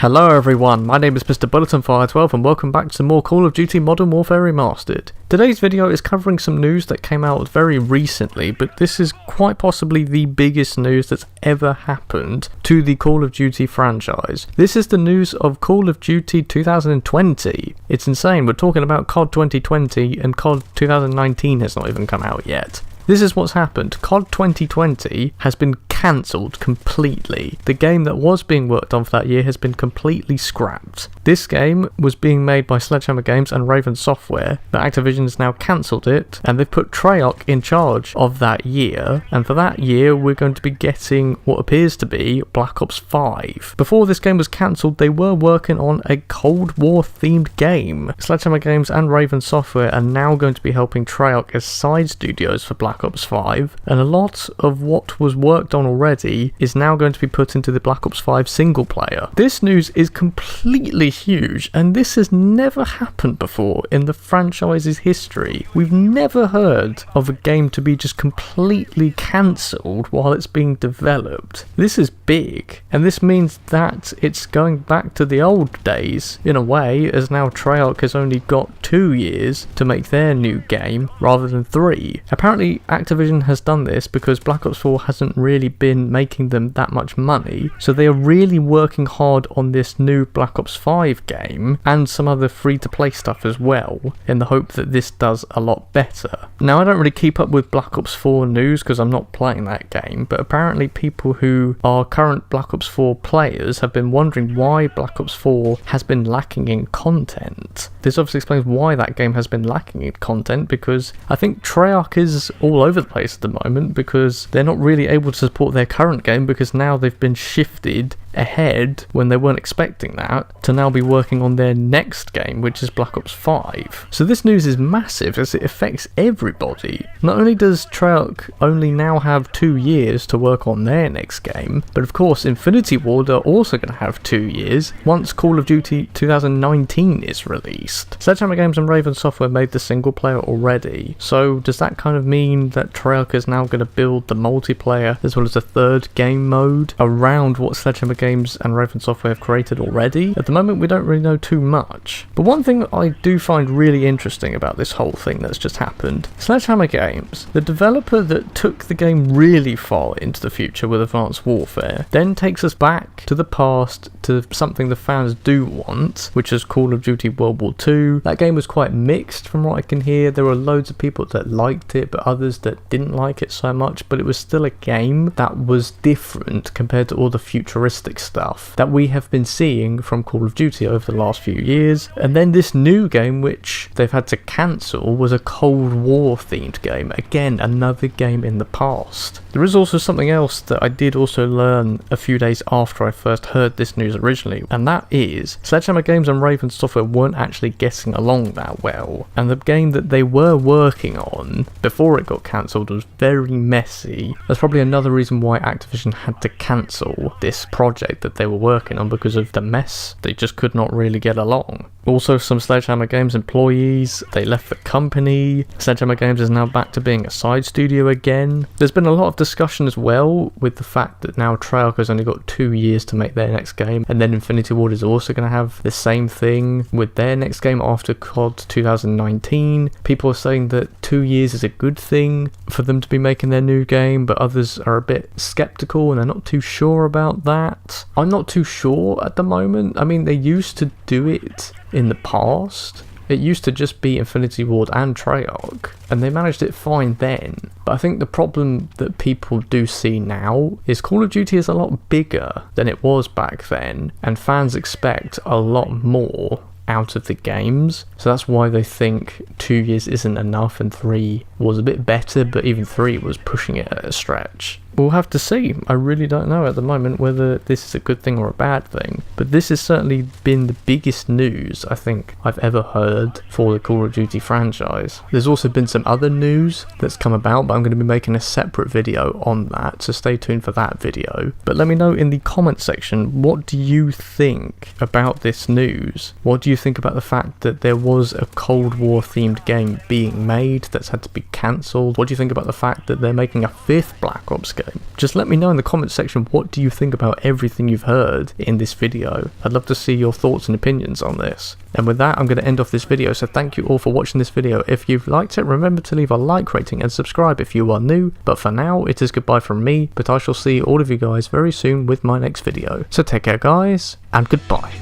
Hello everyone, my name is Mr. Bulletinfire12 and welcome back to some more Call of Duty Modern Warfare Remastered. Today's video is covering some news that came out very recently, but this is quite possibly the biggest news that's ever happened to the Call of Duty franchise. This is the news of Call of Duty 2020. It's insane, we're talking about COD 2020 and COD 2019 has not even come out yet. This is what's happened. COD 2020 has been cancelled completely. The game that was being worked on for that year has been completely scrapped. This game was being made by Sledgehammer Games and Raven Software, but Activision has now cancelled it and they've put Treyarch in charge of that year, and for that year we're going to be getting what appears to be Black Ops 5. Before this game was cancelled, they were working on a Cold War themed game. Sledgehammer Games and Raven Software are now going to be helping Treyarch as side studios for Black Ops 5, and a lot of what was worked on already is now going to be put into the Black Ops 5 single player. This news is completely huge, and this has never happened before in the franchise's history. We've never heard of a game to be just completely cancelled while it's being developed. This is big, and this means that it's going back to the old days in a way, as now Treyarch has only got 2 years to make their new game rather than 3. Apparently Activision has done this because Black Ops 4 hasn't really been making them that much money, so they are really working hard on this new Black Ops 5 game and some other free-to-play stuff as well, in the hope that this does a lot better. Now, I don't really keep up with Black Ops 4 news because I'm not playing that game, but apparently people who are current Black Ops 4 players have been wondering why Black Ops 4 has been lacking in content. This obviously explains why that game has been lacking in content, because I think Treyarch is all over the place at the moment because they're not really able to support their current game, because now they've been shifted ahead when they weren't expecting that to now be working on their next game, which is Black Ops 5. So this news is massive as it affects everybody. Not only does Treyarch only now have 2 years to work on their next game, but of course Infinity Ward are also going to have 2 years once Call of Duty 2019 is released. Sledgehammer Games and Raven Software made the single player already, so does that kind of mean that Treyarch is now going to build the multiplayer as well as a third game mode around what Sledgehammer Games and Raven Software have created already? At the moment we don't really know too much, but one thing I do find really interesting about this whole thing that's just happened, Sledgehammer Games, the developer that took the game really far into the future with Advanced Warfare, then takes us back to the past to something the fans do want, which is Call of Duty World War II. That game was quite mixed from what I can hear. There were loads of people that liked it but others that didn't like it so much, but it was still a game that was different compared to all the futuristic stuff that we have been seeing from Call of Duty over the last few years. And then this new game, which they've had to cancel, was a Cold War themed game. Again, another game in the past. There is also something else that I did also learn a few days after I first heard this news originally, and that is Sledgehammer Games and Raven Software weren't actually getting along that well, and the game that they were working on before it got cancelled was very messy. That's probably another reason why Activision had to cancel this project that they were working on, because of the mess. They just could not really get along. Also, some Sledgehammer Games employees, they left the company. Sledgehammer Games is now back to being a side studio again. There's been a lot of discussion as well with the fact that now Treyarch has only got 2 years to make their next game, and then Infinity Ward is also going to have the same thing with their next game after COD 2019. People are saying that 2 years is a good thing for them to be making their new game, but others are a bit skeptical and they're not too sure about that. I'm not too sure at the moment. I mean, they used to do it in the past. It used to just be Infinity Ward and Treyarch, and they managed it fine then. But I think the problem that people do see now is Call of Duty is a lot bigger than it was back then, and fans expect a lot more out of the games, so that's why they think 2 years isn't enough and 3 was a bit better, but even 3 was pushing it at a stretch. We'll have to see. I really don't know at the moment whether this is a good thing or a bad thing, but this has certainly been the biggest news I think I've ever heard for the Call of Duty franchise. There's also been some other news that's come about, but I'm going to be making a separate video on that, so stay tuned for that video. But let me know in the comment section, what do you think about this news? What do you think about the fact that there was a Cold War themed game being made that's had to be cancelled? What do you think about the fact that they're making a 5th Black Ops game time. Just let me know in the comment section, what do you think about everything you've heard in this video? I'd love to see your thoughts and opinions on this. And with that, I'm going to end off this video, so thank you all for watching this video. If you've liked it, remember to leave a like rating and subscribe if you are new. But for now, it is goodbye from me, but I shall see all of you guys very soon with my next video. So take care guys, and goodbye.